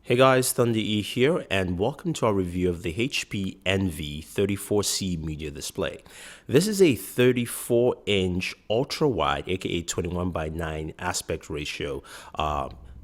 Hey guys, Thunder E here, and welcome to our review of the HP Envy 34C media display. This is a 34-inch ultra-wide, aka 21:9 aspect ratio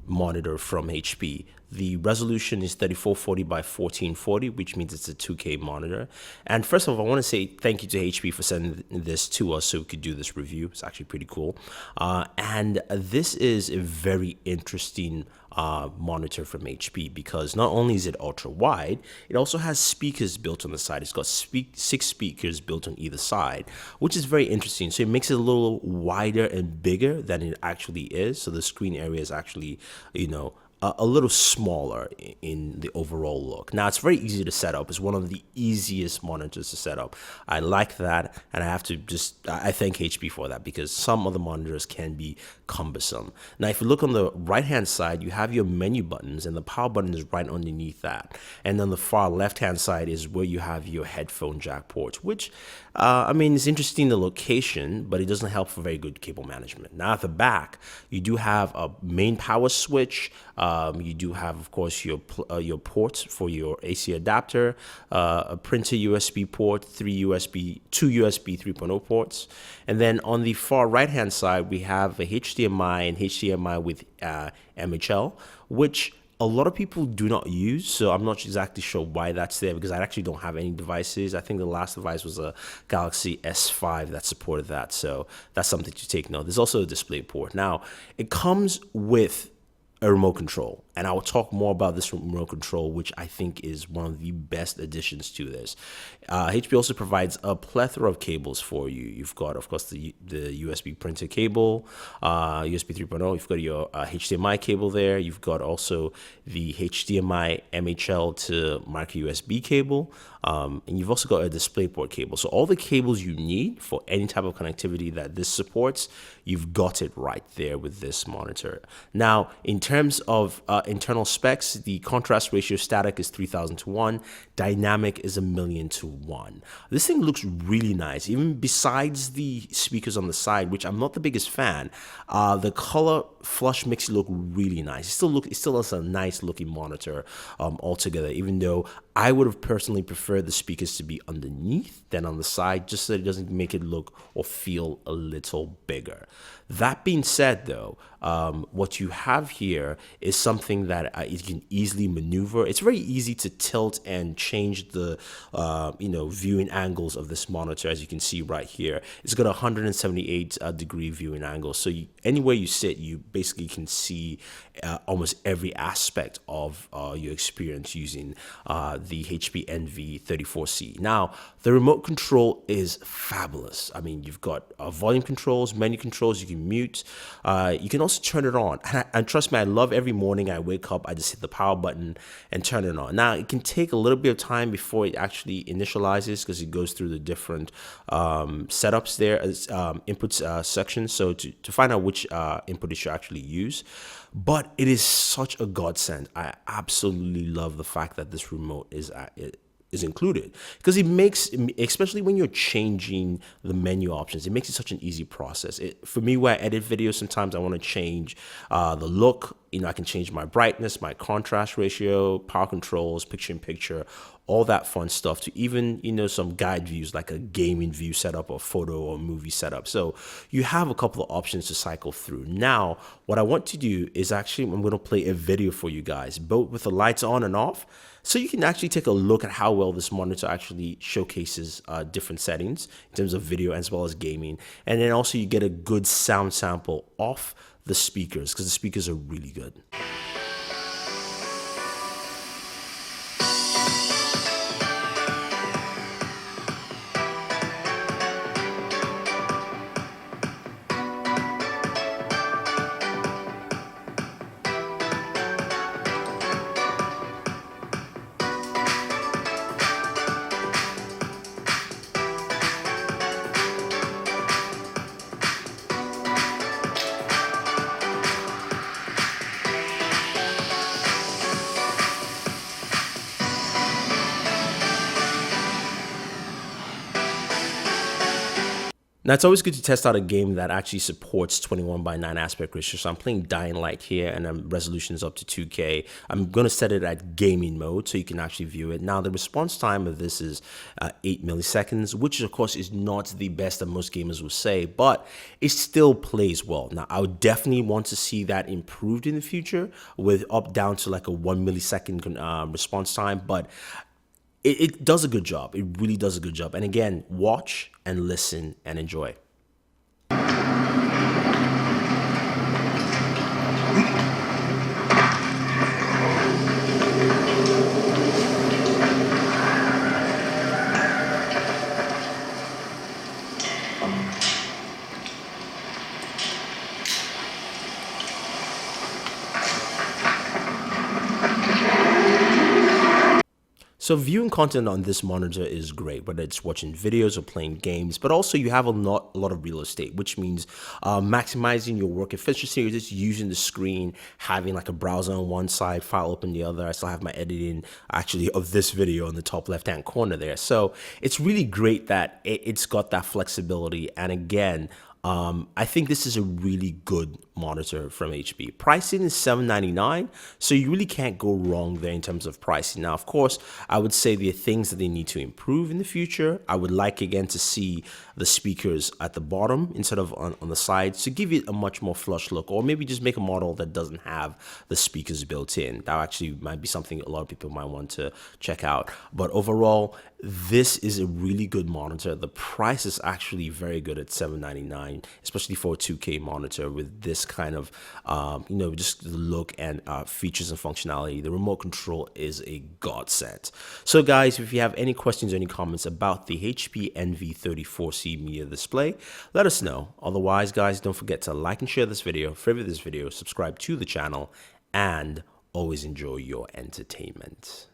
monitor from HP. The resolution is 3440 by 1440, which means it's a 2K monitor. And first of all, I want to say thank you to HP for sending this to us so we could do this review. It's actually pretty cool. And this is a very interesting monitor from HP because not only is it ultra wide, it also has speakers built on the side. It's got 6 speakers built on either side, which is very interesting. So it makes it a little wider and bigger than it actually is. So the screen area is actually, a little smaller in the overall look. Now, it's very easy to set up. It's one of the easiest monitors to set up. I like that, and I have to I thank HP for that because some other monitors can be cumbersome. Now, if you look on the right-hand side, you have your menu buttons, and the power button is right underneath that. And on the far left-hand side is where you have your headphone jack ports, which, it's interesting the location, but it doesn't help for very good cable management. Now, at the back, you do have a main power switch. You do have, of course, your ports for your AC adapter, a printer USB port, 2 USB 3.0 ports. And then on the far right-hand side, we have a HDMI and HDMI with MHL, which a lot of people do not use, so I'm not exactly sure why that's there because I actually don't have any devices. I think the last device was a Galaxy S5 that supported that, so that's something to take note. There's also a display port. Now, it comes with a remote control, and I will talk more about this remote control, which I think is one of the best additions to this. HP also provides a plethora of cables for you. You've got, of course, the USB printer cable, USB 3.0. You've got your HDMI cable there. You've got also the HDMI MHL to micro USB cable, and you've also got a DisplayPort cable. So all the cables you need for any type of connectivity that this supports, you've got it right there with this monitor. Now, in terms of internal specs, the contrast ratio static is 3000:1, dynamic is 1,000,000:1. This thing looks really nice, even besides the speakers on the side, which I'm not the biggest fan. The color flush makes it look really nice. It still has a nice looking monitor altogether, even though I would have personally preferred the speakers to be underneath than on the side, just so it doesn't make it look or feel a little bigger. That being said, though, what you have here is something that you can easily maneuver. It's very easy to tilt and change the viewing angles of this monitor, as you can see right here. It's got a 178 degree viewing angle, so anywhere you sit, you basically can see almost every aspect of your experience using the HP Envy 34C. Now, the remote control is fabulous. I mean, you've got volume controls, menu controls. You can mute. You can also turn it on. And trust me, I love every morning I wake up, I just hit the power button and turn it on. Now, it can take a little bit of time before it actually initializes because it goes through the different setups there, as inputs section. So to find out which input it should actually use. But it is such a godsend. I absolutely love the fact that this remote is included because it makes, especially when you're changing the menu options, it makes it such an easy process. For me, where I edit videos, sometimes I want to change the look. I can change my brightness, my contrast ratio, power controls, picture-in-picture, all that fun stuff, to even, some guide views like a gaming view setup or photo or movie setup. So you have a couple of options to cycle through. Now, what I want to do is I'm going to play a video for you guys, both with the lights on and off, so you can actually take a look at how well this monitor actually showcases different settings in terms of video as well as gaming. And then also you get a good sound sample off the speakers because the speakers are really good. Now, it's always good to test out a game that actually supports 21:9 aspect ratio. So I'm playing Dying Light here, and resolution is up to 2K. I'm going to set it at gaming mode so you can actually view it. Now, the response time of this is 8 milliseconds, which of course is not the best that most gamers will say, but it still plays well. Now, I would definitely want to see that improved in the future with up down to like a 1 millisecond response time, but it does a good job. It really does a good job. And again, watch and listen and enjoy. So viewing content on this monitor is great, whether it's watching videos or playing games, but also you have a lot of real estate, which means maximizing your work efficiency, or just using the screen, having like a browser on one side, file open the other. I still have my editing actually of this video in the top left-hand corner there. So it's really great that it's got that flexibility. And again, I think this is a really good monitor from HP. Pricing is $799, so you really can't go wrong there in terms of pricing. Now, of course, I would say there are things that they need to improve in the future. I would like, again, to see the speakers at the bottom instead of on the sides to give it a much more flush look, or maybe just make a model that doesn't have the speakers built in. That actually might be something a lot of people might want to check out. But overall, this is a really good monitor. The price is actually very good at $799, especially for a 2K monitor with this kind of, just the look and features and functionality. The remote control is a godsend. So guys, if you have any questions or any comments about the HP NV34C media display, let us know. Otherwise, guys, don't forget to like and share this video, favorite this video, subscribe to the channel, and always enjoy your entertainment.